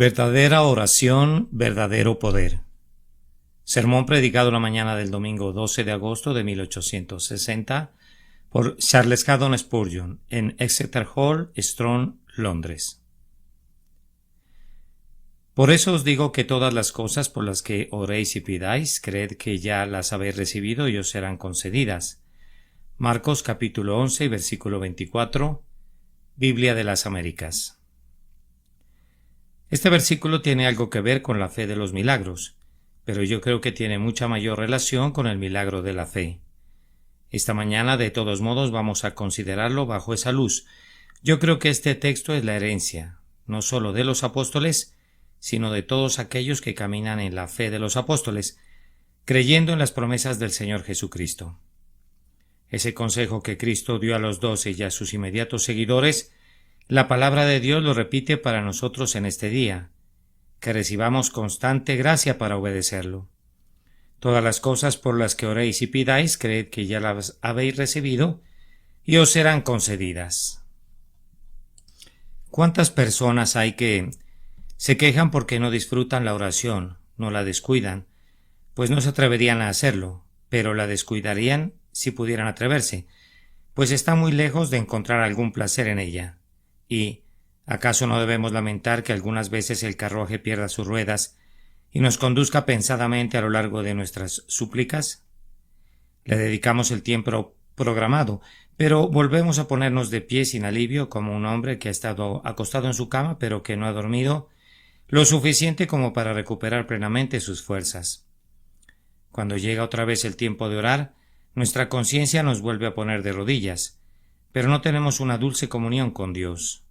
Verdadera oración, verdadero poder. Sermón predicado la mañana del domingo 12 de agosto de 1860 por Charles Haddon Spurgeon en Exeter Hall, Strand, Londres. Por eso os digo que todas las cosas por las que oréis y pidáis, creed que ya las habéis recibido y os serán concedidas. Marcos capítulo 11 y versículo 24, Biblia de las Américas. Este versículo tiene algo que ver con la fe de los milagros, pero yo creo que tiene mucha mayor relación con el milagro de la fe. Esta mañana, de todos modos, vamos a considerarlo bajo esa luz. Yo creo que este texto es la herencia, no solo de los apóstoles, sino de todos aquellos que caminan en la fe de los apóstoles, creyendo en las promesas del Señor Jesucristo. Ese consejo que Cristo dio a los 12 y a sus inmediatos seguidores, la palabra de Dios lo repite para nosotros en este día, que recibamos constante gracia para obedecerlo. Todas las cosas por las que oréis y pidáis, creed que ya las habéis recibido y os serán concedidas. ¿Cuántas personas hay que se quejan porque no disfrutan la oración, no la descuidan? Pues no se atreverían a hacerlo, pero la descuidarían si pudieran atreverse, pues están muy lejos de encontrar algún placer en ella. ¿Y acaso no debemos lamentar que algunas veces el carruaje pierda sus ruedas y nos conduzca pensadamente a lo largo de nuestras súplicas? Le dedicamos el tiempo programado, pero volvemos a ponernos de pie sin alivio como un hombre que ha estado acostado en su cama pero que no ha dormido lo suficiente como para recuperar plenamente sus fuerzas. Cuando llega otra vez el tiempo de orar, nuestra conciencia nos vuelve a poner de rodillas, pero no tenemos una dulce comunión con Dios.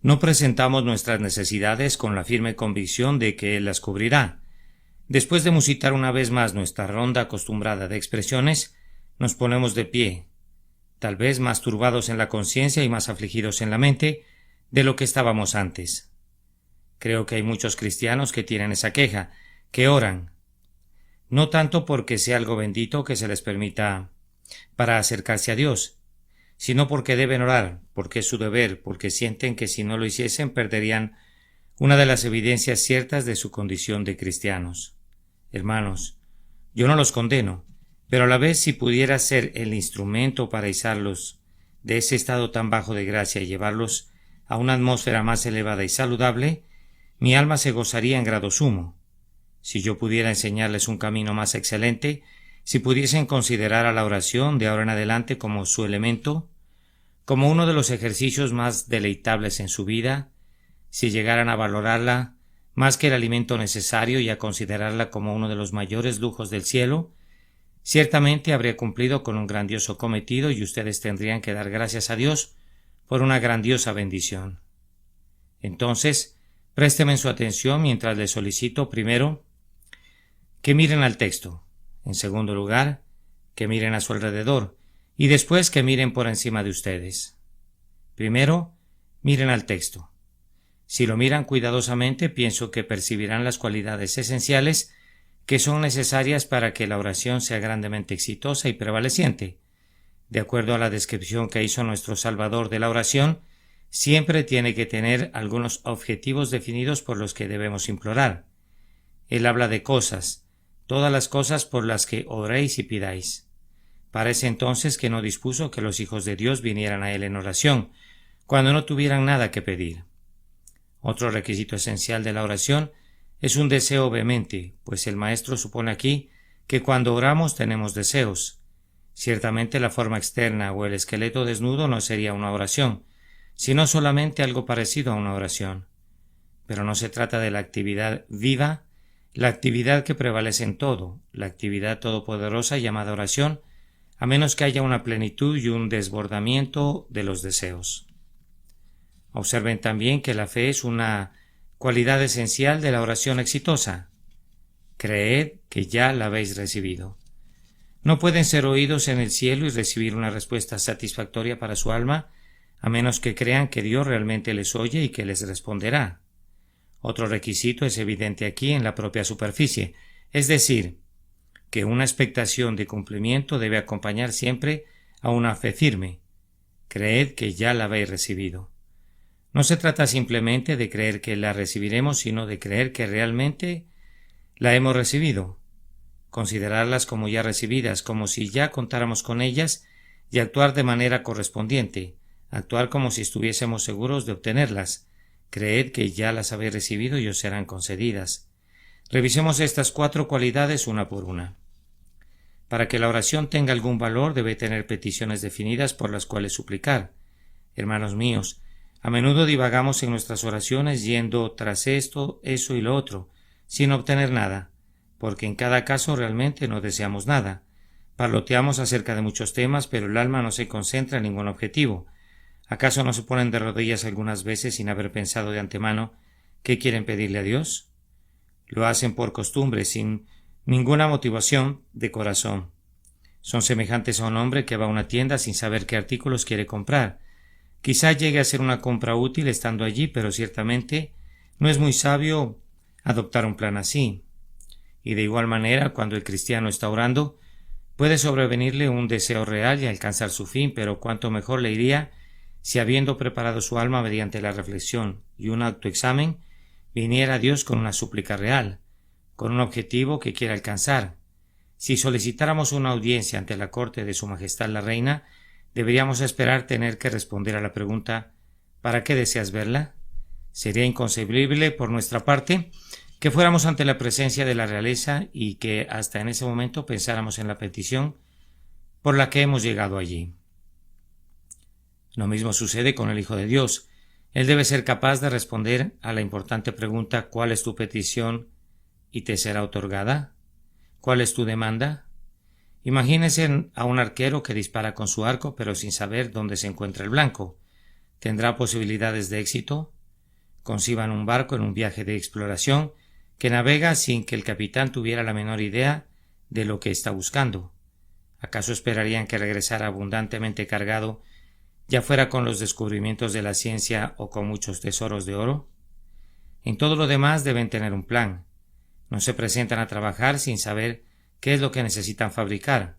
No presentamos nuestras necesidades con la firme convicción de que Él las cubrirá. Después de musitar una vez más nuestra ronda acostumbrada de expresiones, nos ponemos de pie, tal vez más turbados en la conciencia y más afligidos en la mente de lo que estábamos antes. Creo que hay muchos cristianos que tienen esa queja, que oran, no tanto porque sea algo bendito que se les permita para acercarse a Dios, sino porque deben orar, porque es su deber, porque sienten que si no lo hiciesen perderían una de las evidencias ciertas de su condición de cristianos. Hermanos, yo no los condeno, pero a la vez si pudiera ser el instrumento para izarlos de ese estado tan bajo de gracia y llevarlos a una atmósfera más elevada y saludable, mi alma se gozaría en grado sumo. Si yo pudiera enseñarles un camino más excelente, si pudiesen considerar a la oración de ahora en adelante como su elemento, como uno de los ejercicios más deleitables en su vida, si llegaran a valorarla más que el alimento necesario y a considerarla como uno de los mayores lujos del cielo, ciertamente habría cumplido con un grandioso cometido y ustedes tendrían que dar gracias a Dios por una grandiosa bendición. Entonces, présteme su atención mientras les solicito, primero, que miren al texto, en segundo lugar, que miren a su alrededor, y después que miren por encima de ustedes. Primero, miren al texto. Si lo miran cuidadosamente, pienso que percibirán las cualidades esenciales que son necesarias para que la oración sea grandemente exitosa y prevaleciente. De acuerdo a la descripción que hizo nuestro Salvador de la oración, siempre tiene que tener algunos objetivos definidos por los que debemos implorar. Él habla de cosas, todas las cosas por las que oréis y pidáis. Parece entonces que no dispuso que los hijos de Dios vinieran a Él en oración, cuando no tuvieran nada que pedir. Otro requisito esencial de la oración es un deseo vehemente, pues el Maestro supone aquí que cuando oramos tenemos deseos. Ciertamente la forma externa o el esqueleto desnudo no sería una oración, sino solamente algo parecido a una oración. Pero no se trata de la actividad viva, la actividad que prevalece en todo, la actividad todopoderosa llamada oración, a menos que haya una plenitud y un desbordamiento de los deseos. Observen también que la fe es una cualidad esencial de la oración exitosa. Creed que ya la habéis recibido. No pueden ser oídos en el cielo y recibir una respuesta satisfactoria para su alma, a menos que crean que Dios realmente les oye y que les responderá. Otro requisito es evidente aquí en la propia superficie, es decir, que una expectación de cumplimiento debe acompañar siempre a una fe firme. Creed que ya la habéis recibido. No se trata simplemente de creer que la recibiremos, sino de creer que realmente la hemos recibido, considerarlas como ya recibidas, como si ya contáramos con ellas, y actuar de manera correspondiente, actuar como si estuviésemos seguros de obtenerlas. Creed que ya las habéis recibido y os serán concedidas. Revisemos estas 4 cualidades una por una. Para que la oración tenga algún valor, debe tener peticiones definidas por las cuales suplicar. Hermanos míos, a menudo divagamos en nuestras oraciones yendo tras esto, eso y lo otro, sin obtener nada, porque en cada caso realmente no deseamos nada. Parloteamos acerca de muchos temas, pero el alma no se concentra en ningún objetivo. ¿Acaso no se ponen de rodillas algunas veces sin haber pensado de antemano qué quieren pedirle a Dios? Lo hacen por costumbre, sin ninguna motivación de corazón. Son semejantes a un hombre que va a una tienda sin saber qué artículos quiere comprar. Quizá llegue a ser una compra útil estando allí, pero ciertamente no es muy sabio adoptar un plan así. Y de igual manera, cuando el cristiano está orando, puede sobrevenirle un deseo real y alcanzar su fin, pero cuánto mejor le iría si, habiendo preparado su alma mediante la reflexión y un autoexamen, viniera a Dios con una súplica real, con un objetivo que quiere alcanzar. Si solicitáramos una audiencia ante la corte de Su Majestad la Reina, deberíamos esperar tener que responder a la pregunta ¿para qué deseas verla? Sería inconcebible por nuestra parte que fuéramos ante la presencia de la realeza y que hasta en ese momento pensáramos en la petición por la que hemos llegado allí. Lo mismo sucede con el Hijo de Dios. Él debe ser capaz de responder a la importante pregunta ¿cuál es tu petición y te será otorgada? ¿Cuál es tu demanda? Imagínense a un arquero que dispara con su arco pero sin saber dónde se encuentra el blanco. ¿Tendrá posibilidades de éxito? Conciban un barco en un viaje de exploración que navega sin que el capitán tuviera la menor idea de lo que está buscando. ¿Acaso esperarían que regresara abundantemente cargado, ya fuera con los descubrimientos de la ciencia o con muchos tesoros de oro? En todo lo demás deben tener un plan. No se presentan a trabajar sin saber qué es lo que necesitan fabricar.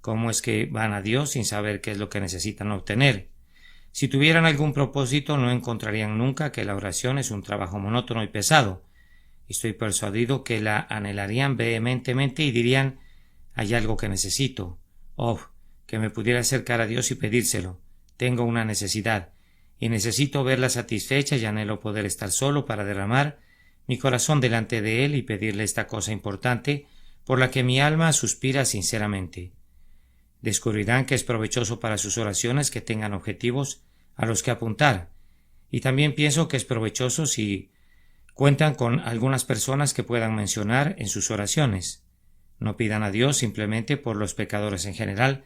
¿Cómo es que van a Dios sin saber qué es lo que necesitan obtener? Si tuvieran algún propósito, no encontrarían nunca que la oración es un trabajo monótono y pesado. Estoy persuadido que la anhelarían vehementemente y dirían: hay algo que necesito. Oh, que me pudiera acercar a Dios y pedírselo. Tengo una necesidad, y necesito verla satisfecha y anhelo poder estar solo para derramar mi corazón delante de Él y pedirle esta cosa importante por la que mi alma suspira sinceramente. Descubrirán que es provechoso para sus oraciones que tengan objetivos a los que apuntar, y también pienso que es provechoso si cuentan con algunas personas que puedan mencionar en sus oraciones. No pidan a Dios simplemente por los pecadores en general,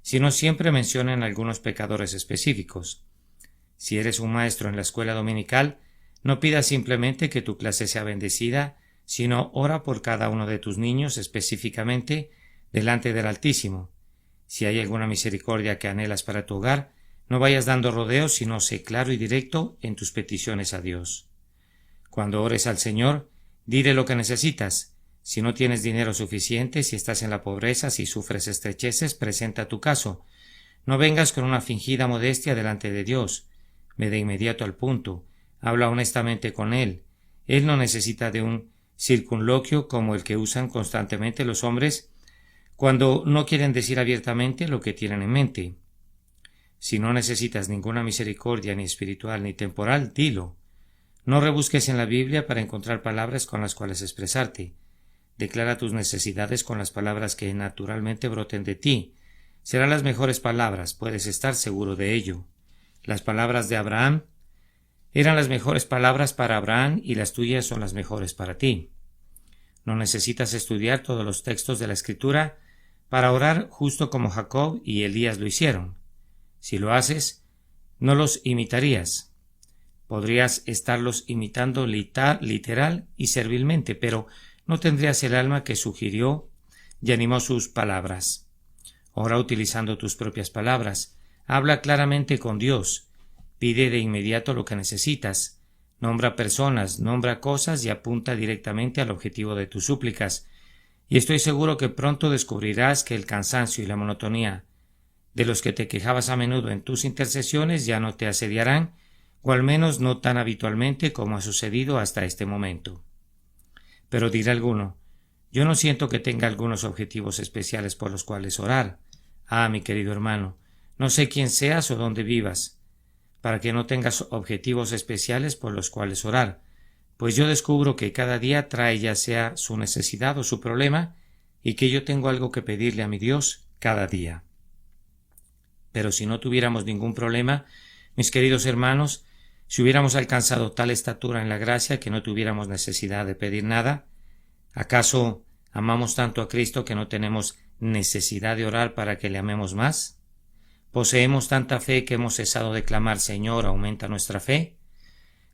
sino siempre mencionen algunos pecadores específicos. Si eres un maestro en la escuela dominical, no pidas simplemente que tu clase sea bendecida, sino ora por cada uno de tus niños específicamente delante del Altísimo. Si hay alguna misericordia que anhelas para tu hogar, no vayas dando rodeos, sino sé claro y directo en tus peticiones a Dios. Cuando ores al Señor, dile lo que necesitas. Si no tienes dinero suficiente, si estás en la pobreza, si sufres estrecheces, presenta tu caso. No vengas con una fingida modestia delante de Dios. Ve de inmediato al punto. Habla honestamente con Él. Él no necesita de un circunloquio como el que usan constantemente los hombres cuando no quieren decir abiertamente lo que tienen en mente. Si no necesitas ninguna misericordia ni espiritual ni temporal, dilo. No rebusques en la Biblia para encontrar palabras con las cuales expresarte. Declara tus necesidades con las palabras que naturalmente broten de ti. Serán las mejores palabras, puedes estar seguro de ello. Las palabras de Abraham eran las mejores palabras para Abraham y las tuyas son las mejores para ti. No necesitas estudiar todos los textos de la Escritura para orar justo como Jacob y Elías lo hicieron. Si lo haces, no los imitarías. Podrías estarlos imitando literal y servilmente, pero no tendrías el alma que sugirió y animó sus palabras. Ora utilizando tus propias palabras. Habla claramente con Dios. Pide de inmediato lo que necesitas. Nombra personas, nombra cosas y apunta directamente al objetivo de tus súplicas. Y estoy seguro que pronto descubrirás que el cansancio y la monotonía de los que te quejabas a menudo en tus intercesiones ya no te asediarán o al menos no tan habitualmente como ha sucedido hasta este momento. Pero dirá alguno, yo no siento que tenga algunos objetivos especiales por los cuales orar. Ah, mi querido hermano, no sé quién seas o dónde vivas, para que no tengas objetivos especiales por los cuales orar, pues yo descubro que cada día trae ya sea su necesidad o su problema, y que yo tengo algo que pedirle a mi Dios cada día. Pero si no tuviéramos ningún problema, mis queridos hermanos, si hubiéramos alcanzado tal estatura en la gracia que no tuviéramos necesidad de pedir nada, ¿acaso amamos tanto a Cristo que no tenemos necesidad de orar para que le amemos más? ¿Poseemos tanta fe que hemos cesado de clamar Señor, aumenta nuestra fe?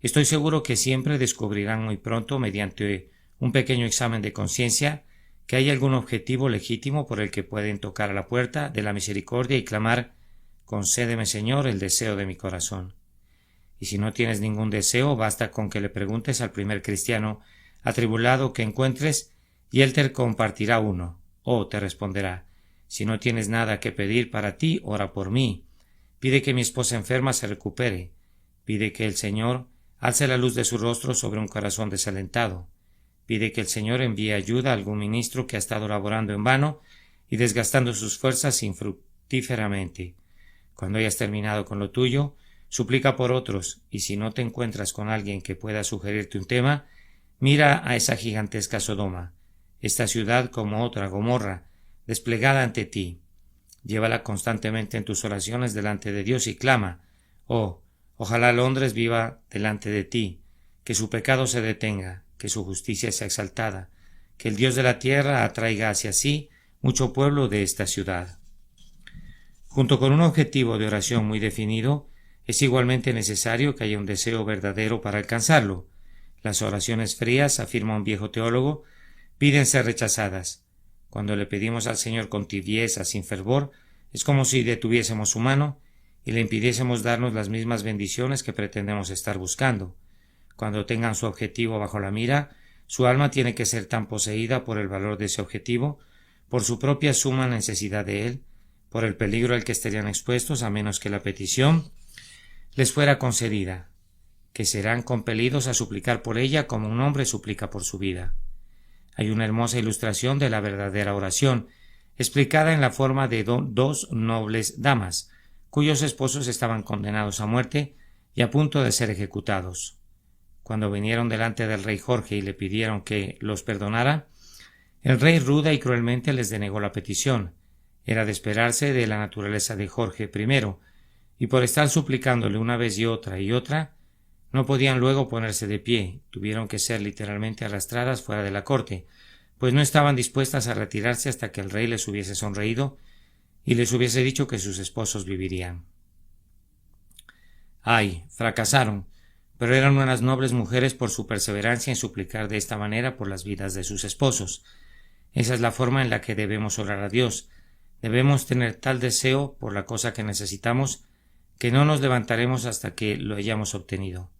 Estoy seguro que siempre descubrirán muy pronto, mediante un pequeño examen de conciencia, que hay algún objetivo legítimo por el que pueden tocar a la puerta de la misericordia y clamar concédeme, Señor, el deseo de mi corazón. Y si no tienes ningún deseo, basta con que le preguntes al primer cristiano atribulado que encuentres, y él te compartirá uno, o te responderá, si no tienes nada que pedir para ti, ora por mí. Pide que mi esposa enferma se recupere. Pide que el Señor alce la luz de su rostro sobre un corazón desalentado. Pide que el Señor envíe ayuda a algún ministro que ha estado laborando en vano y desgastando sus fuerzas infructíferamente. Cuando hayas terminado con lo tuyo, suplica por otros, y si no te encuentras con alguien que pueda sugerirte un tema, mira a esa gigantesca Sodoma, esta ciudad como otra Gomorra, desplegada ante ti. Llévala constantemente en tus oraciones delante de Dios y clama, ojalá Londres viva delante de ti, que su pecado se detenga, que su justicia sea exaltada, que el Dios de la tierra atraiga hacia sí mucho pueblo de esta ciudad. Junto con un objetivo de oración muy definido, es igualmente necesario que haya un deseo verdadero para alcanzarlo. Las oraciones frías, afirma un viejo teólogo, piden ser rechazadas. Cuando le pedimos al Señor con tibieza, sin fervor, es como si detuviésemos su mano y le impidiésemos darnos las mismas bendiciones que pretendemos estar buscando. Cuando tengan su objetivo bajo la mira, su alma tiene que ser tan poseída por el valor de ese objetivo, por su propia suma necesidad de él, por el peligro al que estarían expuestos a menos que la petición les fuera concedida, que serán compelidos a suplicar por ella como un hombre suplica por su vida. Hay una hermosa ilustración de la verdadera oración, explicada en la forma de dos nobles damas, cuyos esposos estaban condenados a muerte y a punto de ser ejecutados. Cuando vinieron delante del rey Jorge y le pidieron que los perdonara, el rey ruda y cruelmente les denegó la petición. Era de esperarse de la naturaleza de Jorge I, y por estar suplicándole una vez y otra, no podían luego ponerse de pie, tuvieron que ser literalmente arrastradas fuera de la corte, pues no estaban dispuestas a retirarse hasta que el rey les hubiese sonreído y les hubiese dicho que sus esposos vivirían. ¡Ay! Fracasaron, pero eran unas nobles mujeres por su perseverancia en suplicar de esta manera por las vidas de sus esposos. Esa es la forma en la que debemos orar a Dios. Debemos tener tal deseo por la cosa que necesitamos que no nos levantaremos hasta que lo hayamos obtenido.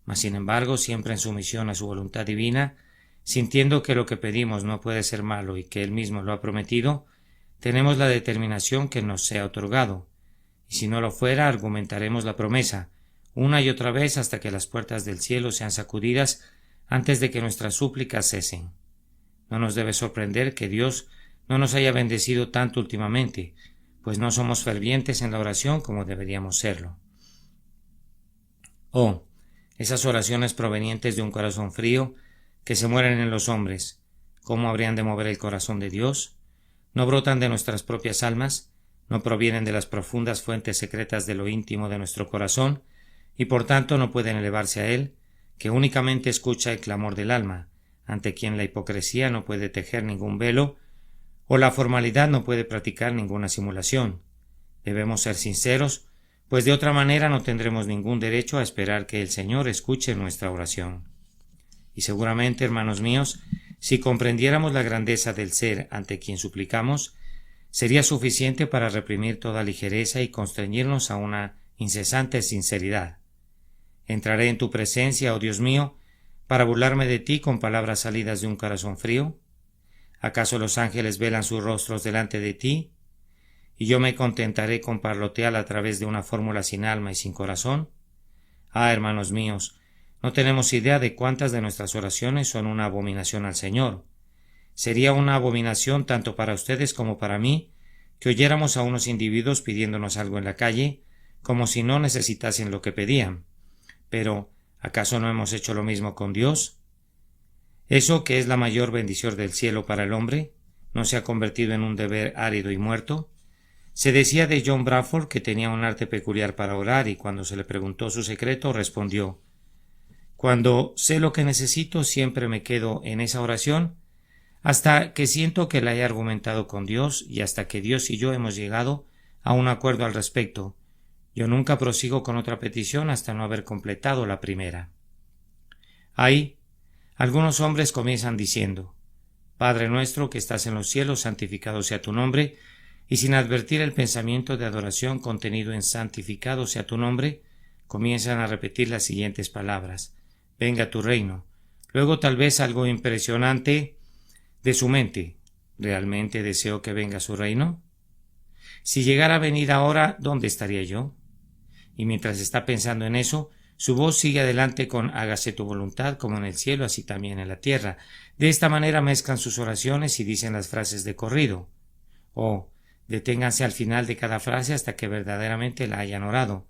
Mas sin embargo, siempre en sumisión a su voluntad divina, sintiendo que lo que pedimos no puede ser malo y que Él mismo lo ha prometido, tenemos la determinación que nos sea otorgado, y si no lo fuera, argumentaremos la promesa, una y otra vez hasta que las puertas del cielo sean sacudidas antes de que nuestras súplicas cesen. No nos debe sorprender que Dios no nos haya bendecido tanto últimamente, pues no somos fervientes en la oración como deberíamos serlo. Esas oraciones provenientes de un corazón frío que se mueren en los hombres, ¿cómo habrían de mover el corazón de Dios? No brotan de nuestras propias almas, no provienen de las profundas fuentes secretas de lo íntimo de nuestro corazón, y por tanto no pueden elevarse a Él, que únicamente escucha el clamor del alma, ante quien la hipocresía no puede tejer ningún velo, o la formalidad no puede practicar ninguna simulación. Debemos ser sinceros, pues de otra manera no tendremos ningún derecho a esperar que el Señor escuche nuestra oración. Y seguramente, hermanos míos, si comprendiéramos la grandeza del ser ante quien suplicamos, sería suficiente para reprimir toda ligereza y constreñirnos a una incesante sinceridad. ¿Entraré en tu presencia, oh Dios mío, para burlarme de ti con palabras salidas de un corazón frío? ¿Acaso los ángeles velan sus rostros delante de ti? ¿Y yo me contentaré con parlotear a través de una fórmula sin alma y sin corazón? Hermanos míos, no tenemos idea de cuántas de nuestras oraciones son una abominación al Señor. Sería una abominación tanto para ustedes como para mí que oyéramos a unos individuos pidiéndonos algo en la calle, como si no necesitasen lo que pedían. Pero, ¿acaso no hemos hecho lo mismo con Dios? ¿Eso, que es la mayor bendición del cielo para el hombre, no se ha convertido en un deber árido y muerto? Se decía de John Bradford que tenía un arte peculiar para orar, y cuando se le preguntó su secreto respondió: cuando sé lo que necesito, siempre me quedo en esa oración hasta que siento que la he argumentado con Dios y hasta que Dios y yo hemos llegado a un acuerdo al respecto. Yo nunca prosigo con otra petición hasta no haber completado la primera. Ahí, algunos hombres comienzan diciendo: Padre nuestro que estás en los cielos, santificado sea tu nombre, y sin advertir el pensamiento de adoración contenido en santificado sea tu nombre, comienzan a repetir las siguientes palabras: venga tu reino. Luego tal vez algo impresionante de su mente: ¿realmente deseo que venga su reino? Si llegara a venir ahora, ¿dónde estaría yo? Y mientras está pensando en eso, su voz sigue adelante con hágase tu voluntad como en el cielo, así también en la tierra. De esta manera mezclan sus oraciones y dicen las frases de corrido. Deténganse al final de cada frase hasta que verdaderamente la hayan orado.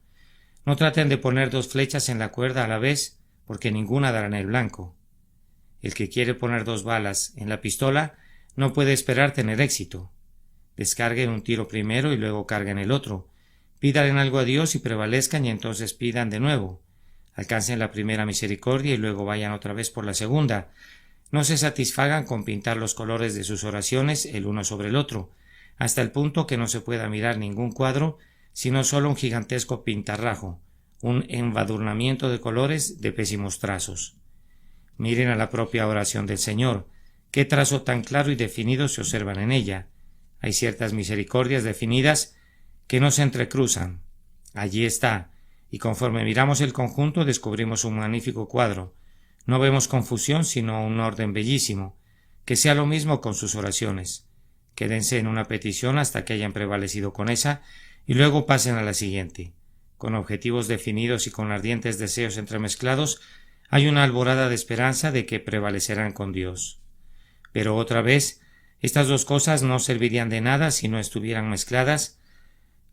No traten de poner dos flechas en la cuerda a la vez, porque ninguna dará en el blanco. El que quiere poner dos balas en la pistola no puede esperar tener éxito. Descarguen un tiro primero y luego carguen el otro. Pidan algo a Dios y prevalezcan, y entonces pidan de nuevo. Alcancen la primera misericordia y luego vayan otra vez por la segunda. No se satisfagan con pintar los colores de sus oraciones el uno sobre el otro, hasta el punto que no se pueda mirar ningún cuadro, sino solo un gigantesco pintarrajo, un embadurnamiento de colores de pésimos trazos. Miren a la propia oración del Señor. Qué trazo tan claro y definido se observan en ella. Hay ciertas misericordias definidas que no se entrecruzan. Allí está, y conforme miramos el conjunto descubrimos un magnífico cuadro. No vemos confusión, sino un orden bellísimo. Que sea lo mismo con sus oraciones. Quédense en una petición hasta que hayan prevalecido con esa, y luego pasen a la siguiente. Con objetivos definidos y con ardientes deseos entremezclados, hay una alborada de esperanza de que prevalecerán con Dios. Pero otra vez, estas dos cosas no servirían de nada si no estuvieran mezcladas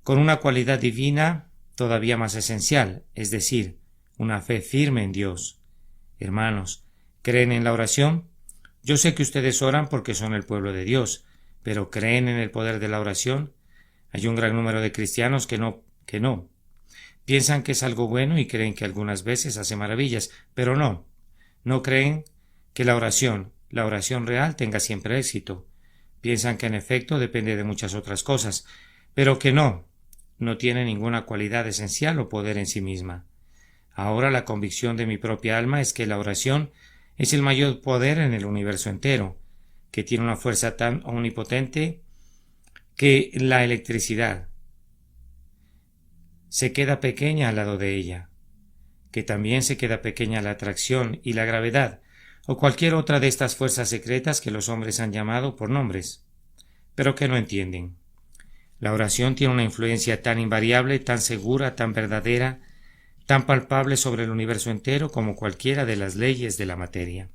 con una cualidad divina todavía más esencial, es decir, una fe firme en Dios. Hermanos, ¿creen en la oración? Yo sé que ustedes oran porque son el pueblo de Dios, pero ¿creen en el poder de la oración? Hay un gran número de cristianos que no. Piensan que es algo bueno y creen que algunas veces hace maravillas, pero no creen que la oración real tenga siempre éxito. Piensan que en efecto depende de muchas otras cosas, pero que no tiene ninguna cualidad esencial o poder en sí misma. Ahora la convicción de mi propia alma es que la oración es el mayor poder en el universo entero, que tiene una fuerza tan omnipotente que la electricidad se queda pequeña al lado de ella, que también se queda pequeña la atracción y la gravedad, o cualquier otra de estas fuerzas secretas que los hombres han llamado por nombres, pero que no entienden. La oración tiene una influencia tan invariable, tan segura, tan verdadera, tan palpable sobre el universo entero como cualquiera de las leyes de la materia.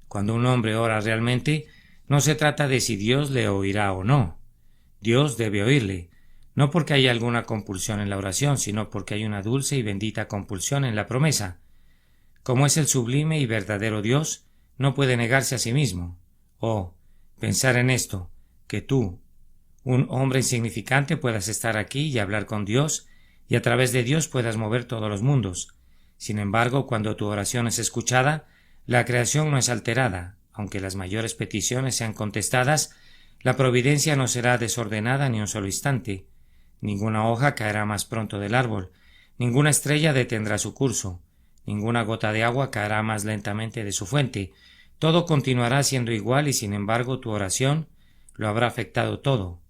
Cuando un hombre ora realmente, no se trata de si Dios le oirá o no. Dios debe oírle, no porque haya alguna compulsión en la oración, sino porque hay una dulce y bendita compulsión en la promesa. Como es el sublime y verdadero Dios, no puede negarse a sí mismo. Pensar en esto, que tú, un hombre insignificante, puedas estar aquí y hablar con Dios, y a través de Dios puedas mover todos los mundos. Sin embargo, cuando tu oración es escuchada, la creación no es alterada. Aunque las mayores peticiones sean contestadas, la providencia no será desordenada ni un solo instante. Ninguna hoja caerá más pronto del árbol, ninguna estrella detendrá su curso, ninguna gota de agua caerá más lentamente de su fuente. Todo continuará siendo igual y sin embargo tu oración lo habrá afectado todo.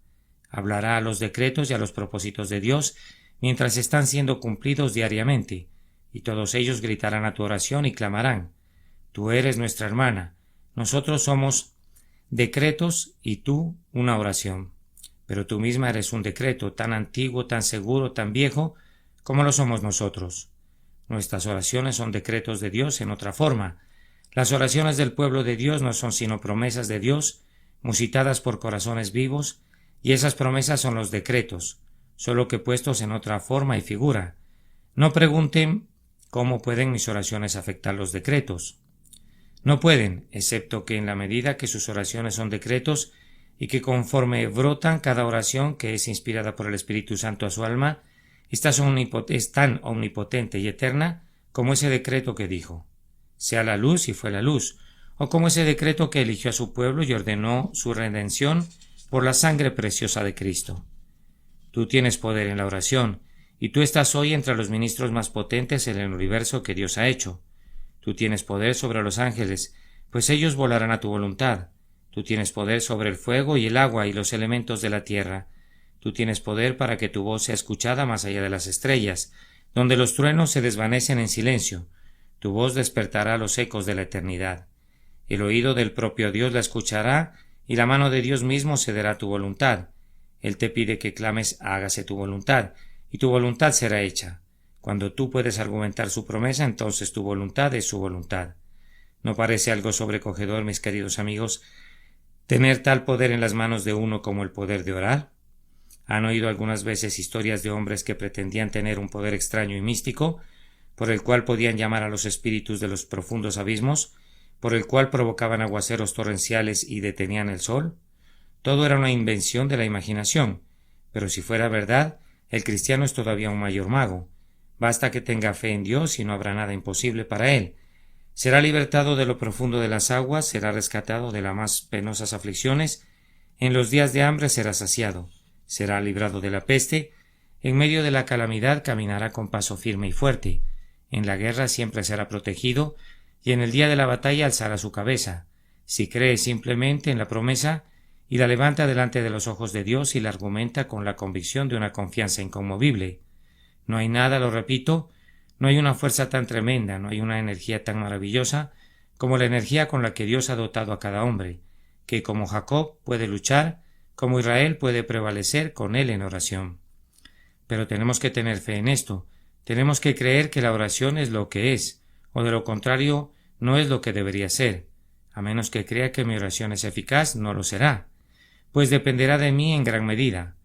Hablará a los decretos y a los propósitos de Dios mientras están siendo cumplidos diariamente, y todos ellos gritarán a tu oración y clamarán: tú eres nuestra hermana, nosotros somos decretos y tú una oración. Pero tú misma eres un decreto tan antiguo, tan seguro, tan viejo, como lo somos nosotros. Nuestras oraciones son decretos de Dios en otra forma. Las oraciones del pueblo de Dios no son sino promesas de Dios, musitadas por corazones vivos, y esas promesas son los decretos, solo que puestos en otra forma y figura. No pregunten cómo pueden mis oraciones afectar los decretos. No pueden, excepto que en la medida que sus oraciones son decretos y que conforme brotan cada oración que es inspirada por el Espíritu Santo a su alma, es tan omnipotente y eterna como ese decreto que dijo, sea la luz y fue la luz, o como ese decreto que eligió a su pueblo y ordenó su redención por la sangre preciosa de Cristo. Tú tienes poder en la oración, y tú estás hoy entre los ministros más potentes en el universo que Dios ha hecho. Tú tienes poder sobre los ángeles, pues ellos volarán a tu voluntad. Tú tienes poder sobre el fuego y el agua y los elementos de la tierra. Tú tienes poder para que tu voz sea escuchada más allá de las estrellas, donde los truenos se desvanecen en silencio. Tu voz despertará los ecos de la eternidad. El oído del propio Dios la escuchará, y la mano de Dios mismo cederá a tu voluntad. Él te pide que clames hágase tu voluntad, y tu voluntad será hecha. Cuando tú puedes argumentar su promesa, entonces tu voluntad es su voluntad. ¿No parece algo sobrecogedor, mis queridos amigos, tener tal poder en las manos de uno como el poder de orar? ¿Han oído algunas veces historias de hombres que pretendían tener un poder extraño y místico, por el cual podían llamar a los espíritus de los profundos abismos, por el cual provocaban aguaceros torrenciales y detenían el sol? Todo era una invención de la imaginación, pero si fuera verdad, el cristiano es todavía un mayor mago. Basta que tenga fe en Dios y no habrá nada imposible para él. Será libertado de lo profundo de las aguas, será rescatado de las más penosas aflicciones, en los días de hambre será saciado, será librado de la peste, en medio de la calamidad caminará con paso firme y fuerte, en la guerra siempre será protegido, y en el día de la batalla alzará su cabeza, si cree simplemente en la promesa, y la levanta delante de los ojos de Dios y la argumenta con la convicción de una confianza inconmovible. No hay nada, lo repito, no hay una fuerza tan tremenda, no hay una energía tan maravillosa como la energía con la que Dios ha dotado a cada hombre, que como Jacob puede luchar, como Israel puede prevalecer con él en oración. Pero tenemos que tener fe en esto, tenemos que creer que la oración es lo que es, o de lo contrario no es lo que debería ser. A menos que crea que mi oración es eficaz, no lo será, pues dependerá de mí en gran medida.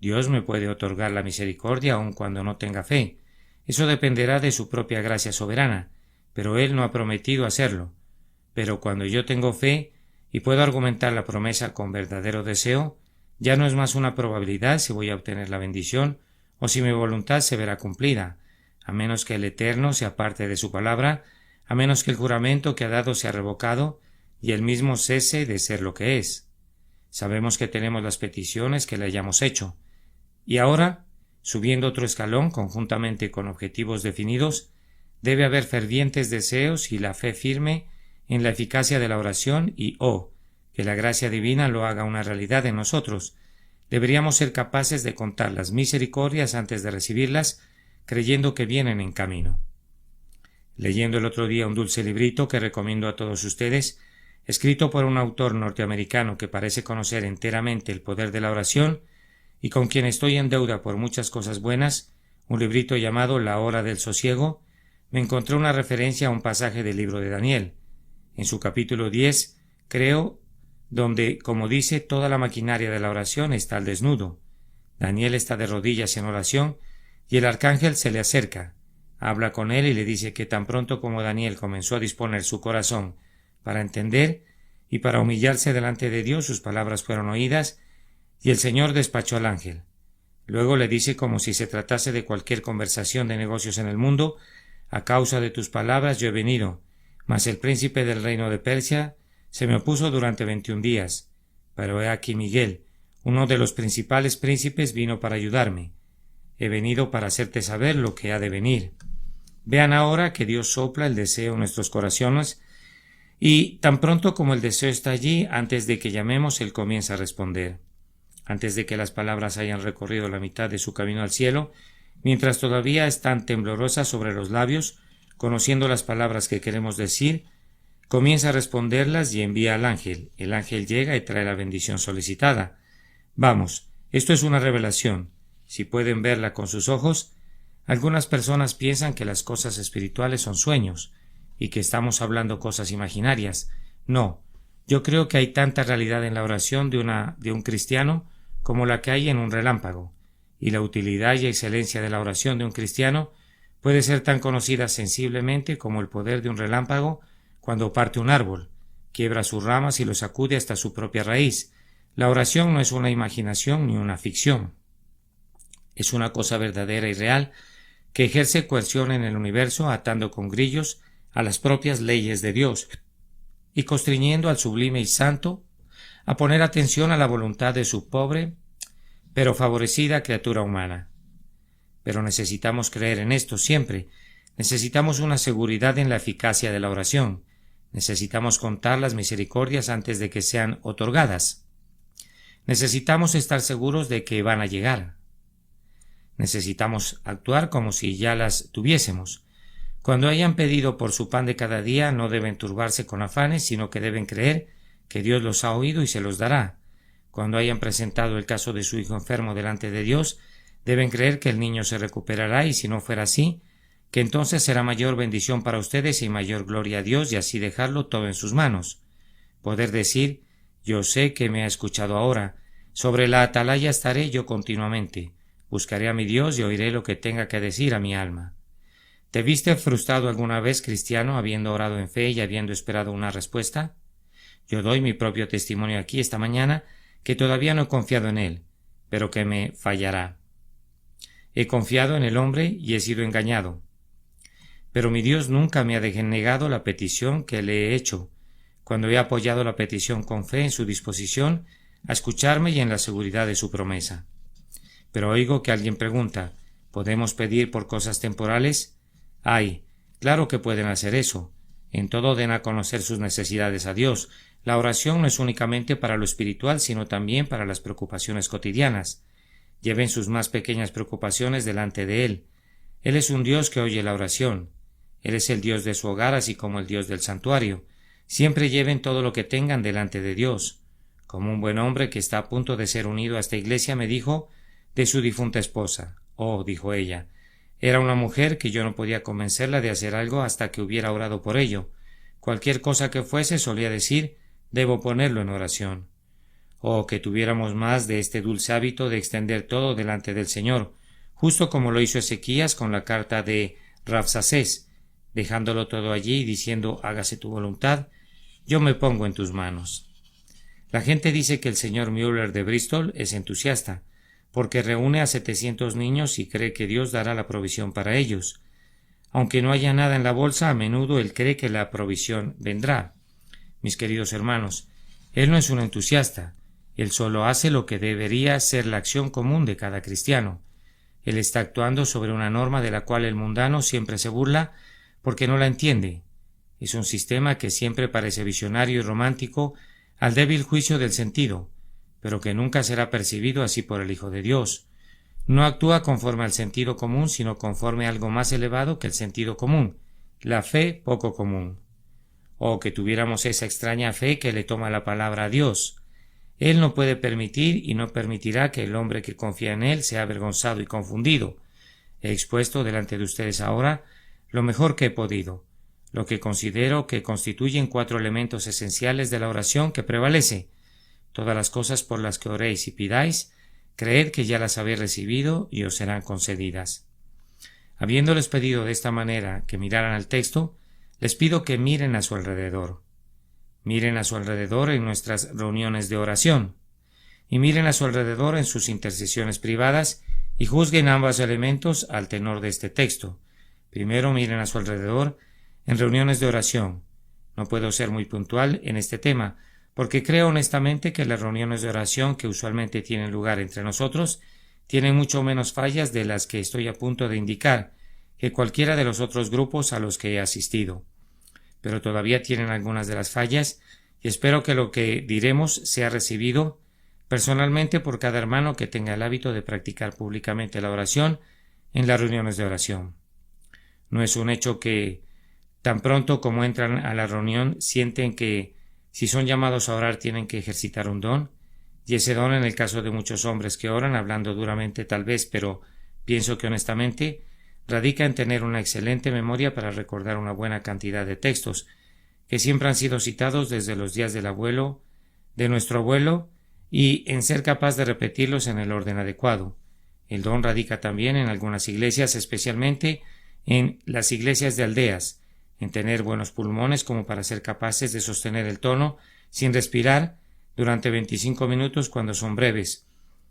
Dios me puede otorgar la misericordia aun cuando no tenga fe. Eso dependerá de su propia gracia soberana, pero Él no ha prometido hacerlo. Pero cuando yo tengo fe y puedo argumentar la promesa con verdadero deseo, ya no es más una probabilidad si voy a obtener la bendición o si mi voluntad se verá cumplida, a menos que el Eterno se aparte de su palabra, a menos que el juramento que ha dado sea revocado y él mismo cese de ser lo que es. Sabemos que tenemos las peticiones que le hayamos hecho. Y ahora, subiendo otro escalón conjuntamente con objetivos definidos, debe haber fervientes deseos y la fe firme en la eficacia de la oración y que la gracia divina lo haga una realidad en nosotros. Deberíamos ser capaces de contar las misericordias antes de recibirlas, creyendo que vienen en camino. Leyendo el otro día un dulce librito que recomiendo a todos ustedes, escrito por un autor norteamericano que parece conocer enteramente el poder de la oración y con quien estoy en deuda por muchas cosas buenas, un librito llamado La hora del sosiego, me encontré una referencia a un pasaje del libro de Daniel, en su capítulo 10, creo, donde, como dice, toda la maquinaria de la oración está al desnudo. Daniel está de rodillas en oración y el arcángel se le acerca, habla con él y le dice que tan pronto como Daniel comenzó a disponer su corazón para entender y para humillarse delante de Dios, sus palabras fueron oídas y el Señor despachó al ángel. Luego le dice como si se tratase de cualquier conversación de negocios en el mundo: a causa de tus palabras yo he venido, mas el príncipe del reino de Persia se me opuso durante 21 días. Pero he aquí Miguel, uno de los principales príncipes, vino para ayudarme. He venido para hacerte saber lo que ha de venir. Vean ahora que Dios sopla el deseo en nuestros corazones y tan pronto como el deseo está allí, antes de que llamemos, Él comienza a responder. Antes de que las palabras hayan recorrido la mitad de su camino al cielo, mientras todavía están temblorosas sobre los labios, conociendo las palabras que queremos decir, comienza a responderlas y envía al ángel. El ángel llega y trae la bendición solicitada. Vamos, esto es una revelación. Si pueden verla con sus ojos, Algunas personas piensan que las cosas espirituales son sueños y que estamos hablando cosas imaginarias. No, yo creo que hay tanta realidad en la oración de un cristiano como la que hay en un relámpago, y la utilidad y excelencia de la oración de un cristiano puede ser tan conocida sensiblemente como el poder de un relámpago cuando parte un árbol, quiebra sus ramas y lo sacude hasta su propia raíz. La oración no es una imaginación ni una ficción. Es una cosa verdadera y real que ejerce coerción en el universo, atando con grillos a las propias leyes de Dios y constriñendo al sublime y santo a poner atención a la voluntad de su pobre pero favorecida criatura humana. Pero necesitamos creer en esto siempre. Necesitamos una seguridad en la eficacia de la oración. Necesitamos contar las misericordias antes de que sean otorgadas. Necesitamos estar seguros de que van a llegar. Necesitamos actuar como si ya las tuviésemos. Cuando hayan pedido por su pan de cada día, no deben turbarse con afanes, sino que deben creer que Dios los ha oído y se los dará. Cuando hayan presentado el caso de su hijo enfermo delante de Dios, deben creer que el niño se recuperará, y si no fuera así, que entonces será mayor bendición para ustedes y mayor gloria a Dios, y así dejarlo todo en sus manos. Poder decir: yo sé que me ha escuchado ahora, sobre la atalaya estaré yo continuamente, buscaré a mi Dios y oiré lo que tenga que decir a mi alma. ¿Te viste frustrado alguna vez, cristiano, habiendo orado en fe y habiendo esperado una respuesta? Yo doy mi propio testimonio aquí esta mañana, que todavía no he confiado en él, pero que me fallará. He confiado en el hombre y he sido engañado. Pero mi Dios nunca me ha denegado la petición que le he hecho, cuando he apoyado la petición con fe en su disposición a escucharme y en la seguridad de su promesa. Pero oigo que alguien pregunta: ¿podemos pedir por cosas temporales? Ay, claro que pueden hacer eso. En todo den a conocer sus necesidades a Dios. La oración no es únicamente para lo espiritual, sino también para las preocupaciones cotidianas. Lleven sus más pequeñas preocupaciones delante de Él. Él es un Dios que oye la oración. Él es el Dios de su hogar, así como el Dios del santuario. Siempre lleven todo lo que tengan delante de Dios. Como un buen hombre que está a punto de ser unido a esta iglesia me dijo de su difunta esposa. Oh, dijo ella, era una mujer que yo no podía convencerla de hacer algo hasta que hubiera orado por ello. Cualquier cosa que fuese, solía decir: debo ponerlo en oración. Oh, que tuviéramos más de este dulce hábito de extender todo delante del Señor, justo como lo hizo Ezequías con la carta de Rabsacés, dejándolo todo allí y diciendo: hágase tu voluntad, yo me pongo en tus manos. La gente dice que el señor Müller de Bristol es entusiasta, porque reúne a 700 niños y cree que Dios dará la provisión para ellos. Aunque no haya nada en la bolsa, a menudo él cree que la provisión vendrá. Mis queridos hermanos, él no es un entusiasta. Él solo hace lo que debería ser la acción común de cada cristiano. Él está actuando sobre una norma de la cual el mundano siempre se burla porque no la entiende. Es un sistema que siempre parece visionario y romántico al débil juicio del sentido, pero que nunca será percibido así por el Hijo de Dios. No actúa conforme al sentido común, sino conforme a algo más elevado que el sentido común, la fe poco común. Oh, que tuviéramos esa extraña fe que le toma la palabra a Dios. Él no puede permitir y no permitirá que el hombre que confía en Él sea avergonzado y confundido. He expuesto delante de ustedes ahora lo mejor que he podido, lo que considero que constituyen 4 elementos esenciales de la oración que prevalece. Todas las cosas por las que oréis y pidáis, creed que ya las habéis recibido y os serán concedidas. Habiéndoles pedido de esta manera que miraran al texto, les pido que miren a su alrededor. Miren a su alrededor en nuestras reuniones de oración, y miren a su alrededor en sus intercesiones privadas, y juzguen ambos elementos al tenor de este texto. Primero miren a su alrededor en reuniones de oración. No puedo ser muy puntual en este tema, porque creo honestamente que las reuniones de oración que usualmente tienen lugar entre nosotros tienen mucho menos fallas de las que estoy a punto de indicar que cualquiera de los otros grupos a los que he asistido. Pero todavía tienen algunas de las fallas, y espero que lo que diremos sea recibido personalmente por cada hermano que tenga el hábito de practicar públicamente la oración en las reuniones de oración. No es un hecho que tan pronto como entran a la reunión sienten que si son llamados a orar tienen que ejercitar un don, y ese don, en el caso de muchos hombres que oran, hablando duramente tal vez, pero pienso que honestamente, radica en tener una excelente memoria para recordar una buena cantidad de textos, que siempre han sido citados desde los días de nuestro abuelo, y en ser capaz de repetirlos en el orden adecuado. El don radica también en algunas iglesias, especialmente en las iglesias de aldeas, en tener buenos pulmones como para ser capaces de sostener el tono sin respirar durante 25 minutos cuando son breves,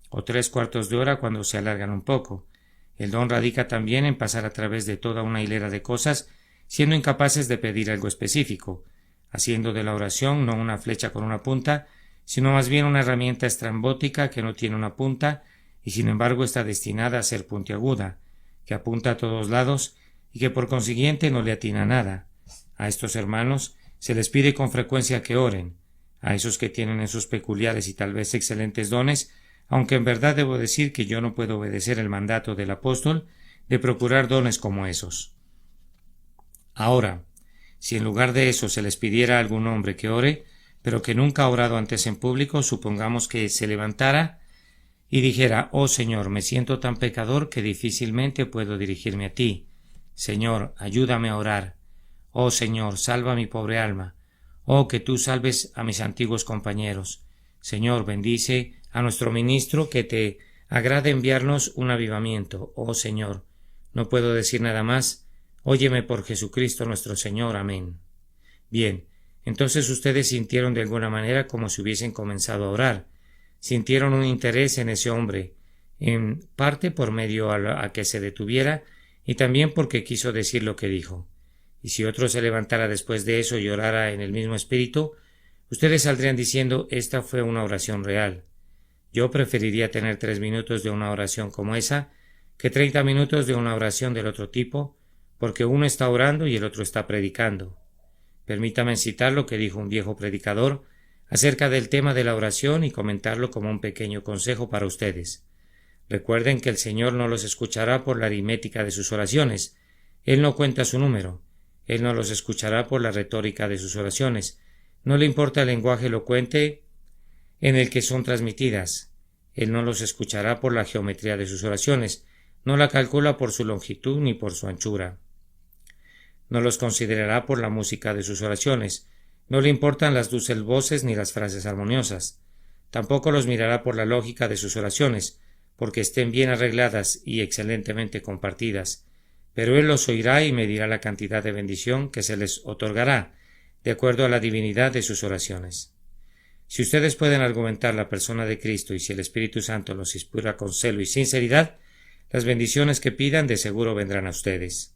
o 3/4 de hora cuando se alargan un poco. El don radica también en pasar a través de toda una hilera de cosas, siendo incapaces de pedir algo específico, haciendo de la oración no una flecha con una punta, sino más bien una herramienta estrambótica que no tiene una punta y sin embargo está destinada a ser puntiaguda, que apunta a todos lados y que por consiguiente no le atina a nada. A estos hermanos se les pide con frecuencia que oren, a esos que tienen esos peculiares y tal vez excelentes dones, aunque en verdad debo decir que yo no puedo obedecer el mandato del apóstol de procurar dones como esos. Ahora, si en lugar de eso se les pidiera a algún hombre que ore, pero que nunca ha orado antes en público, supongamos que se levantara y dijera: «Oh Señor, me siento tan pecador que difícilmente puedo dirigirme a ti. Señor, ayúdame a orar. Oh Señor, salva a mi pobre alma. Oh, que tú salves a mis antiguos compañeros. Señor, bendice a nuestro ministro, que te agrade enviarnos un avivamiento. Oh Señor, no puedo decir nada más. Óyeme por Jesucristo nuestro Señor. Amén». Bien, entonces ustedes sintieron de alguna manera como si hubiesen comenzado a orar. Sintieron un interés en ese hombre, en parte por medio a que se detuviera y también porque quiso decir lo que dijo. Y si otro se levantara después de eso y orara en el mismo espíritu, ustedes saldrían diciendo: «Esta fue una oración real». Yo preferiría tener 3 minutos de una oración como esa que 30 minutos de una oración del otro tipo, porque uno está orando y el otro está predicando. Permítame citar lo que dijo un viejo predicador acerca del tema de la oración y comentarlo como un pequeño consejo para ustedes. Recuerden que el Señor no los escuchará por la aritmética de sus oraciones. Él no cuenta su número. Él no los escuchará por la retórica de sus oraciones. No le importa el lenguaje elocuente en el que son transmitidas. Él no los escuchará por la geometría de sus oraciones. No la calcula por su longitud ni por su anchura. No los considerará por la música de sus oraciones. No le importan las dulces voces ni las frases armoniosas. Tampoco los mirará por la lógica de sus oraciones, porque estén bien arregladas y excelentemente compartidas. Pero él los oirá y medirá la cantidad de bendición que se les otorgará, de acuerdo a la divinidad de sus oraciones. Si ustedes pueden argumentar la persona de Cristo y si el Espíritu Santo los inspira con celo y sinceridad, las bendiciones que pidan de seguro vendrán a ustedes.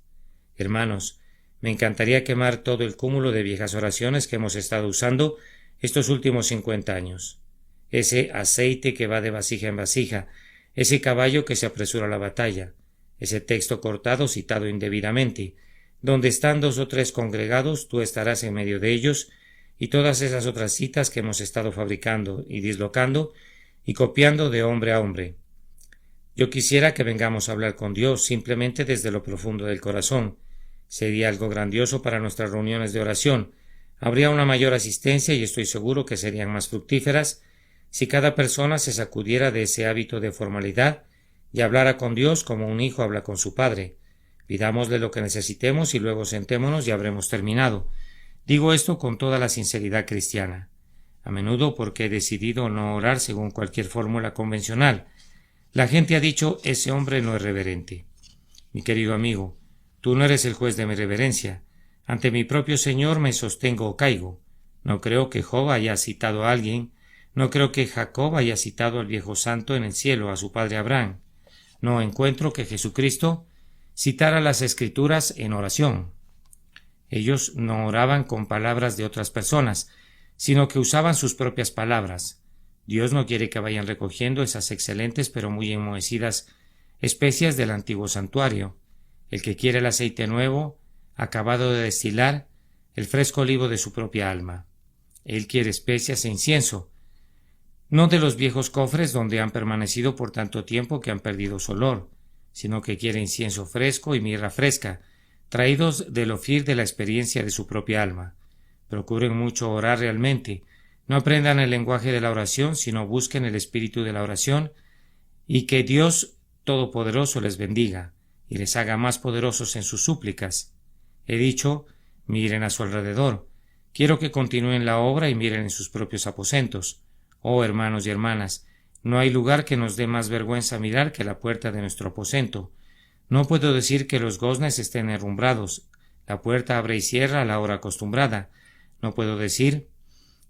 Hermanos, me encantaría quemar todo el cúmulo de viejas oraciones que hemos estado usando estos últimos 50 años. Ese aceite que va de vasija en vasija, ese caballo que se apresura a la batalla, ese texto cortado citado indebidamente, donde están 2 o 3 congregados, tú estarás en medio de ellos, y todas esas otras citas que hemos estado fabricando y dislocando y copiando de hombre a hombre. Yo quisiera que vengamos a hablar con Dios simplemente desde lo profundo del corazón. Sería algo grandioso para nuestras reuniones de oración. Habría una mayor asistencia y estoy seguro que serían más fructíferas si cada persona se sacudiera de ese hábito de formalidad y hablara con Dios como un hijo habla con su padre. Pidámosle lo que necesitemos y luego sentémonos y habremos terminado. Digo esto con toda la sinceridad cristiana. A menudo porque he decidido no orar según cualquier fórmula convencional. La gente ha dicho: «Ese hombre no es reverente». Mi querido amigo, tú no eres el juez de mi reverencia. Ante mi propio Señor me sostengo o caigo. No creo que Job haya citado a alguien. No creo que Jacob haya citado al viejo santo en el cielo, a su padre Abraham. No encuentro que Jesucristo citara las Escrituras en oración. Ellos no oraban con palabras de otras personas, sino que usaban sus propias palabras. Dios no quiere que vayan recogiendo esas excelentes pero muy enmohecidas especias del antiguo santuario. El que quiere el aceite nuevo, acabado de destilar, el fresco olivo de su propia alma. Él quiere especias e incienso, no de los viejos cofres donde han permanecido por tanto tiempo que han perdido su olor, sino que quiere incienso fresco y mirra fresca, traídos del Ofir de la experiencia de su propia alma. Procuren mucho orar realmente. No aprendan el lenguaje de la oración, sino busquen el espíritu de la oración, y que Dios Todopoderoso les bendiga. y les haga más poderosos en sus súplicas. He dicho, miren a su alrededor. Quiero que continúen la obra y miren en sus propios aposentos. Oh hermanos y hermanas, no hay lugar que nos dé más vergüenza mirar que la puerta de nuestro aposento. No puedo decir que los goznes estén herrumbrados. La puerta abre y cierra a la hora acostumbrada. No puedo decir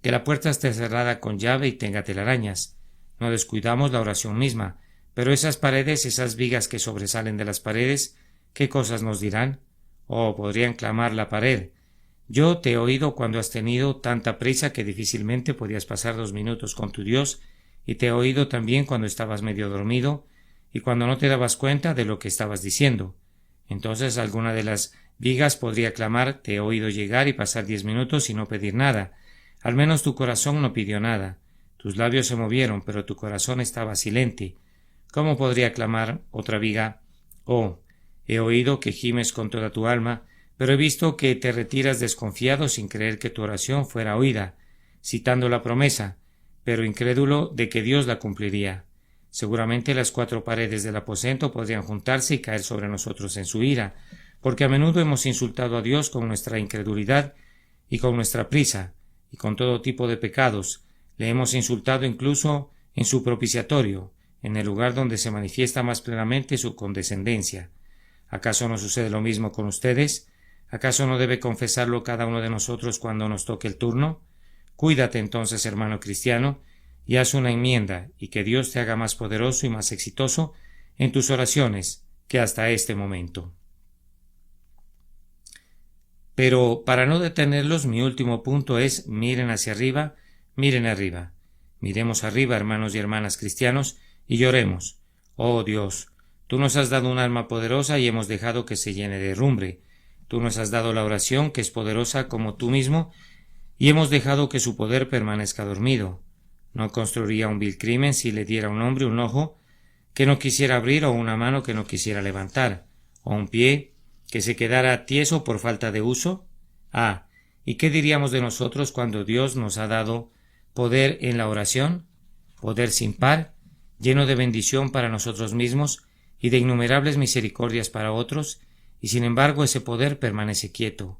que la puerta esté cerrada con llave y tenga telarañas. No descuidamos la oración misma, pero esas paredes, esas vigas que sobresalen de las paredes, ¿qué cosas nos dirán? Oh, podrían clamar la pared. Yo te he oído cuando has tenido tanta prisa que difícilmente podías pasar 2 minutos con tu Dios, y te he oído también cuando estabas medio dormido y cuando no te dabas cuenta de lo que estabas diciendo. Entonces alguna de las vigas podría clamar, te he oído llegar y pasar 10 minutos y no pedir nada. Al menos tu corazón no pidió nada. Tus labios se movieron, pero tu corazón estaba silente. ¿Cómo podría clamar otra viga? Oh, he oído que gimes con toda tu alma, pero he visto que te retiras desconfiado sin creer que tu oración fuera oída, citando la promesa, pero incrédulo de que Dios la cumpliría. Seguramente las 4 paredes del aposento podrían juntarse y caer sobre nosotros en su ira, porque a menudo hemos insultado a Dios con nuestra incredulidad y con nuestra prisa, y con todo tipo de pecados. Le hemos insultado incluso en su propiciatorio, en el lugar donde se manifiesta más plenamente su condescendencia. ¿Acaso no sucede lo mismo con ustedes? ¿Acaso no debe confesarlo cada uno de nosotros cuando nos toque el turno? Cuídate entonces, hermano cristiano, y haz una enmienda, y que Dios te haga más poderoso y más exitoso en tus oraciones que hasta este momento. Pero para no detenerlos, mi último punto es miren hacia arriba, miren arriba. Miremos arriba, hermanos y hermanas cristianos, y lloremos. Oh Dios, tú nos has dado un alma poderosa y hemos dejado que se llene de herrumbre. Tú nos has dado la oración, que es poderosa como tú mismo, y hemos dejado que su poder permanezca dormido. No construiría un vil crimen si le diera a un hombre un ojo que no quisiera abrir, o una mano que no quisiera levantar, o un pie que se quedara tieso por falta de uso. Ah, ¿y qué diríamos de nosotros cuando Dios nos ha dado poder en la oración? Poder sin par, lleno de bendición para nosotros mismos y de innumerables misericordias para otros, y sin embargo ese poder permanece quieto.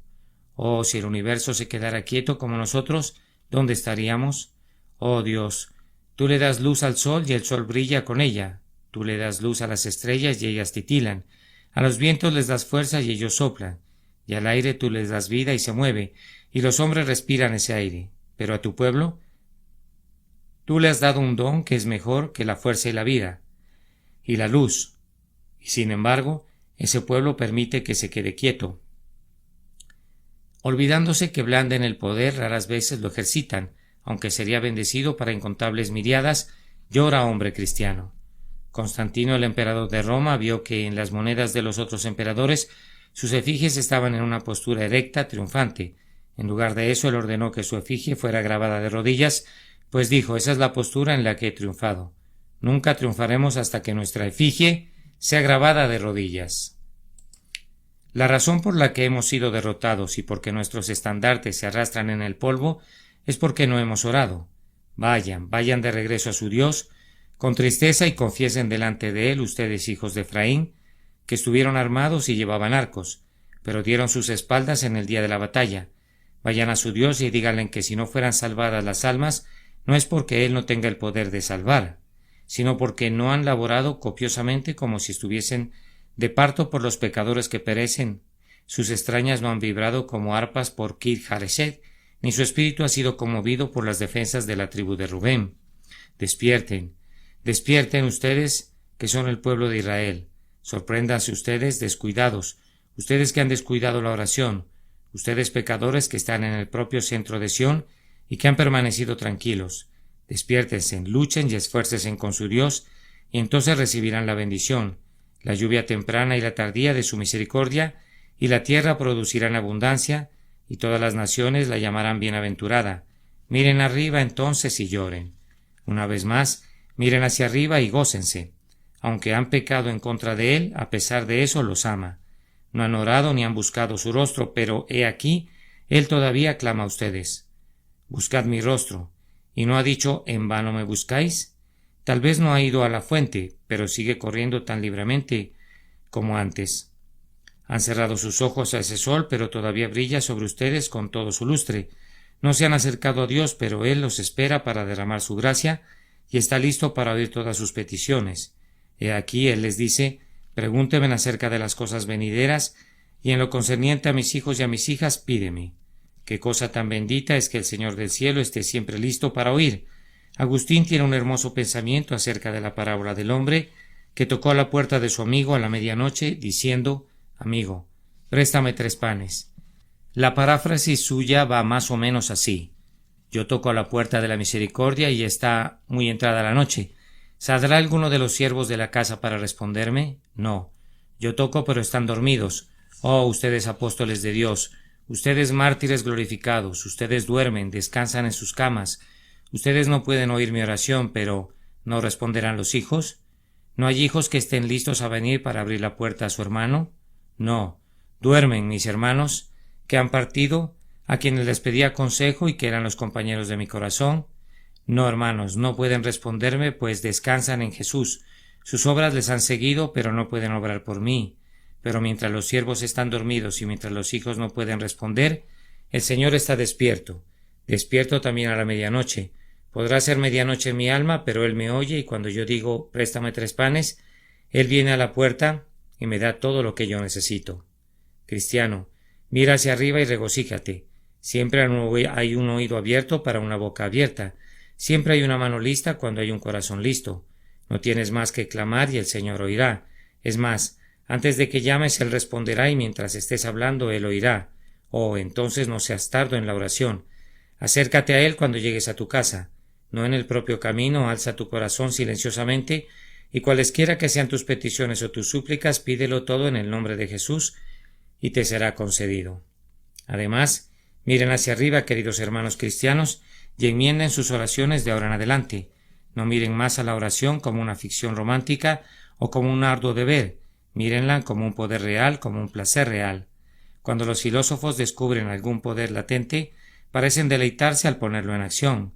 Oh, si el universo se quedara quieto como nosotros, ¿dónde estaríamos? Oh Dios, tú le das luz al sol y el sol brilla con ella. Tú le das luz a las estrellas y ellas titilan. A los vientos les das fuerza y ellos soplan. Y al aire tú les das vida y se mueve, y los hombres respiran ese aire. Pero a tu pueblo, tú le has dado un don que es mejor que la fuerza y la vida, y la luz. Y sin embargo, ese pueblo permite que se quede quieto. Olvidándose que blanden el poder, raras veces lo ejercitan, aunque sería bendecido para incontables miriadas, llora hombre cristiano. Constantino, el emperador de Roma, vio que en las monedas de los otros emperadores sus efigies estaban en una postura erecta, triunfante. En lugar de eso, él ordenó que su efigie fuera grabada de rodillas, pues dijo, esa es la postura en la que he triunfado. Nunca triunfaremos hasta que nuestra efigie sea grabada de rodillas. La razón por la que hemos sido derrotados y porque nuestros estandartes se arrastran en el polvo es porque no hemos orado. Vayan de regreso a su Dios, con tristeza, y confiesen delante de él, ustedes hijos de Efraín, que estuvieron armados y llevaban arcos, pero dieron sus espaldas en el día de la batalla. Vayan a su Dios y díganle que si no fueran salvadas las almas, no es porque él no tenga el poder de salvar, sino porque no han laborado copiosamente como si estuviesen de parto por los pecadores que perecen. Sus extrañas no han vibrado como arpas por Kir Hareset, ni su espíritu ha sido conmovido por las defensas de la tribu de Rubén. Despierten, despierten ustedes que son el pueblo de Israel. Sorpréndanse ustedes descuidados, ustedes que han descuidado la oración, ustedes pecadores que están en el propio centro de Sión y que han permanecido tranquilos. Despiértense, luchen y esfuércense con su Dios, y entonces recibirán la bendición, la lluvia temprana y la tardía de su misericordia, y la tierra producirá en abundancia, y todas las naciones la llamarán bienaventurada. Miren arriba entonces y lloren. Una vez más, miren hacia arriba y gócense. Aunque han pecado en contra de él, a pesar de eso los ama. No han orado ni han buscado su rostro, pero he aquí, él todavía clama a ustedes. Buscad mi rostro. ¿Y no ha dicho, en vano me buscáis? Tal vez no ha ido a la fuente, pero sigue corriendo tan libremente como antes. Han cerrado sus ojos a ese sol, pero todavía brilla sobre ustedes con todo su lustre. No se han acercado a Dios, pero Él los espera para derramar su gracia y está listo para oír todas sus peticiones. He aquí Él les dice: pregúntenme acerca de las cosas venideras, y en lo concerniente a mis hijos y a mis hijas, pídeme. Qué cosa tan bendita es que el Señor del cielo esté siempre listo para oír. Agustín tiene un hermoso pensamiento acerca de la parábola del hombre que tocó a la puerta de su amigo a la medianoche, diciendo: amigo, préstame 3 panes. La paráfrasis suya va más o menos así: yo toco a la puerta de la misericordia y está muy entrada la noche. ¿Saldrá alguno de los siervos de la casa para responderme? No. Yo toco, pero están dormidos. Oh, ustedes apóstoles de Dios, ustedes mártires glorificados, ustedes duermen, descansan en sus camas. Ustedes no pueden oír mi oración, pero ¿no responderán los hijos? ¿No hay hijos que estén listos a venir para abrir la puerta a su hermano? No. Duermen, mis hermanos, que han partido, a quienes les pedía consejo y que eran los compañeros de mi corazón. No, hermanos, no pueden responderme, pues descansan en Jesús. Sus obras les han seguido, pero no pueden obrar por mí. Pero mientras los siervos están dormidos y mientras los hijos no pueden responder, el Señor está despierto, despierto también a la medianoche. Podrá ser medianoche en mi alma, pero Él me oye, y cuando yo digo: préstame 3 panes, Él viene a la puerta y me da todo lo que yo necesito. Cristiano, mira hacia arriba y regocíjate. Siempre hay un oído abierto para una boca abierta. Siempre hay una mano lista cuando hay un corazón listo. No tienes más que clamar y el Señor oirá. Es más, antes de que llames, Él responderá, y mientras estés hablando, Él oirá. Oh, entonces no seas tardo en la oración. Acércate a Él cuando llegues a tu casa. No en el propio camino, alza tu corazón silenciosamente, y cualesquiera que sean tus peticiones o tus súplicas, pídelo todo en el nombre de Jesús, y te será concedido. Además, miren hacia arriba, queridos hermanos cristianos, y enmienden sus oraciones de ahora en adelante. No miren más a la oración como una ficción romántica o como un arduo deber. Mírenla como un poder real, como un placer real. Cuando los filósofos descubren algún poder latente, parecen deleitarse al ponerlo en acción.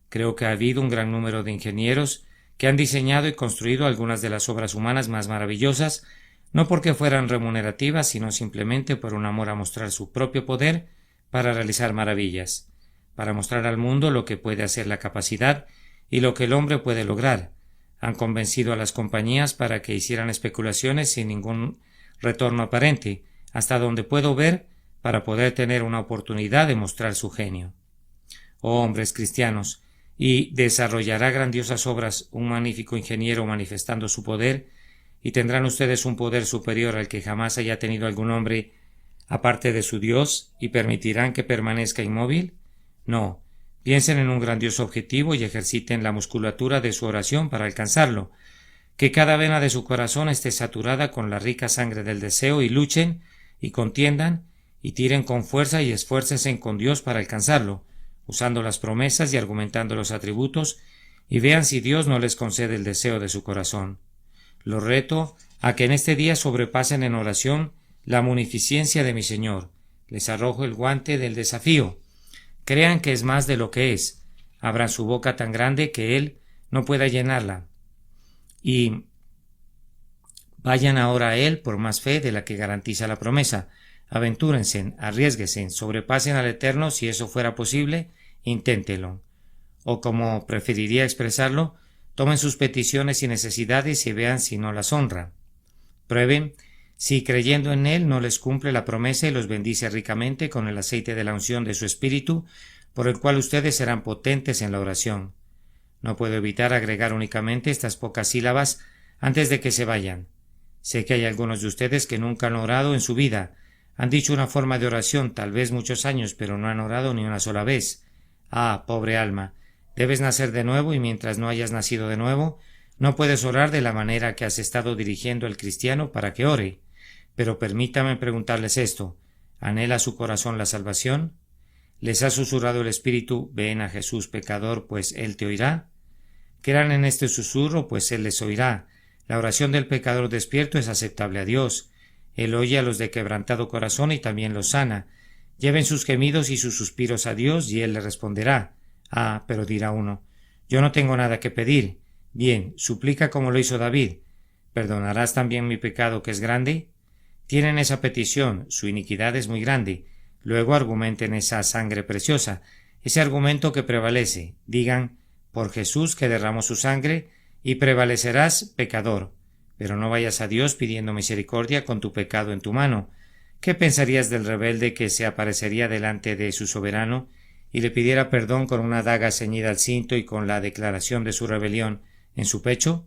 Creo que ha habido un gran número de ingenieros que han diseñado y construido algunas de las obras humanas más maravillosas, no porque fueran remunerativas, sino simplemente por un amor a mostrar su propio poder para realizar maravillas, para mostrar al mundo lo que puede hacer la capacidad y lo que el hombre puede lograr. Han convencido a las compañías para que hicieran especulaciones sin ningún retorno aparente, hasta donde puedo ver, para poder tener una oportunidad de mostrar su genio. Oh hombres cristianos, y desarrollará grandiosas obras un magnífico ingeniero manifestando su poder, y tendrán ustedes un poder superior al que jamás haya tenido algún hombre aparte de su Dios, y permitirán que permanezca inmóvil. No. Piensen en un grandioso objetivo y ejerciten la musculatura de su oración para alcanzarlo. Que cada vena de su corazón esté saturada con la rica sangre del deseo, y luchen y contiendan y tiren con fuerza y esfuércense con Dios para alcanzarlo, usando las promesas y argumentando los atributos, y vean si Dios no les concede el deseo de su corazón. Los reto a que en este día sobrepasen en oración la munificencia de mi Señor. Les arrojo el guante del desafío. Crean que es más de lo que es. Abran su boca tan grande que Él no pueda llenarla. Y vayan ahora a Él por más fe de la que garantiza la promesa. Aventúrense, arriésguense, sobrepasen al Eterno si eso fuera posible, inténtelo. O como preferiría expresarlo, tomen sus peticiones y necesidades y vean si no las honra. Prueben si creyendo en Él no les cumple la promesa y los bendice ricamente con el aceite de la unción de su Espíritu, por el cual ustedes serán potentes en la oración. No puedo evitar agregar únicamente estas pocas sílabas antes de que se vayan. Sé que hay algunos de ustedes que nunca han orado en su vida. Han dicho una forma de oración, tal vez muchos años, pero no han orado ni una sola vez. Ah, pobre alma, debes nacer de nuevo, y mientras no hayas nacido de nuevo, no puedes orar de la manera que has estado dirigiendo al cristiano para que ore. Pero permítame preguntarles esto: ¿anhela su corazón la salvación? ¿Les ha susurrado el Espíritu: ven a Jesús pecador, pues Él te oirá? Crean en este susurro, pues Él les oirá. La oración del pecador despierto es aceptable a Dios. Él oye a los de quebrantado corazón y también los sana. Lleven sus gemidos y sus suspiros a Dios y Él les responderá. Ah, pero dirá uno: yo no tengo nada que pedir. Bien, suplica como lo hizo David. ¿Perdonarás también mi pecado que es grande? Tienen esa petición, su iniquidad es muy grande. Luego argumenten esa sangre preciosa, ese argumento que prevalece. Digan, por Jesús que derramó su sangre, y prevalecerás, pecador. Pero no vayas a Dios pidiendo misericordia con tu pecado en tu mano. ¿Qué pensarías del rebelde que se aparecería delante de su soberano y le pidiera perdón con una daga ceñida al cinto y con la declaración de su rebelión en su pecho?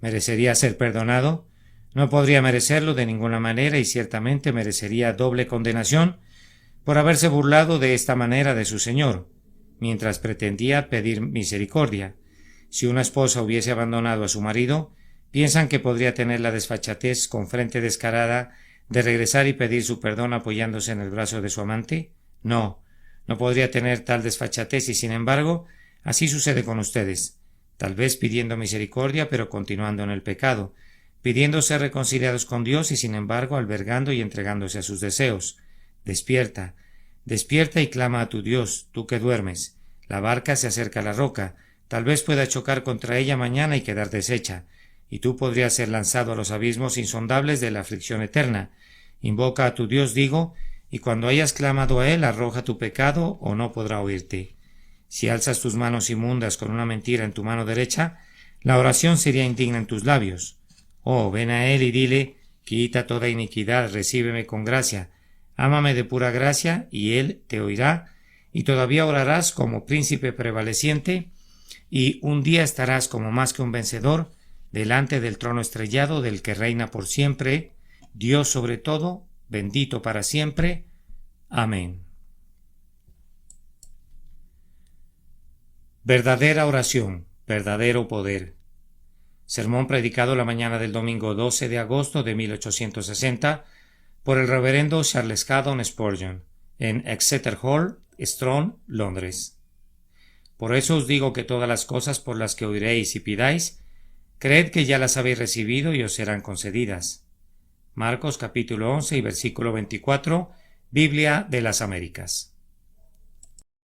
¿Merecería ser perdonado? No podría merecerlo de ninguna manera y ciertamente merecería doble condenación por haberse burlado de esta manera de su Señor, mientras pretendía pedir misericordia. Si una esposa hubiese abandonado a su marido, ¿piensan que podría tener la desfachatez con frente descarada de regresar y pedir su perdón apoyándose en el brazo de su amante? No, no podría tener tal desfachatez y sin embargo, así sucede con ustedes, tal vez pidiendo misericordia pero continuando en el pecado, pidiendo ser reconciliados con Dios y sin embargo albergando y entregándose a sus deseos. Despierta, despierta y clama a tu Dios, tú que duermes. La barca se acerca a la roca, tal vez pueda chocar contra ella mañana y quedar deshecha, y tú podrías ser lanzado a los abismos insondables de la aflicción eterna. Invoca a tu Dios, digo, y cuando hayas clamado a él, arroja tu pecado o no podrá oírte. Si alzas tus manos inmundas con una mentira en tu mano derecha, la oración sería indigna en tus labios. Oh, ven a él y dile, quita toda iniquidad, recíbeme con gracia, ámame de pura gracia, y él te oirá, y todavía orarás como príncipe prevaleciente, y un día estarás como más que un vencedor, delante del trono estrellado del que reina por siempre, Dios sobre todo, bendito para siempre. Amén. Verdadera oración, verdadero poder. Sermón predicado la mañana del domingo 12 de agosto de 1860 por el reverendo Charles Haddon Spurgeon en Exeter Hall, Strand, Londres. Por eso os digo que todas las cosas por las que oiréis y pidáis, creed que ya las habéis recibido y os serán concedidas. Marcos capítulo 11 y versículo 24, Biblia de las Américas.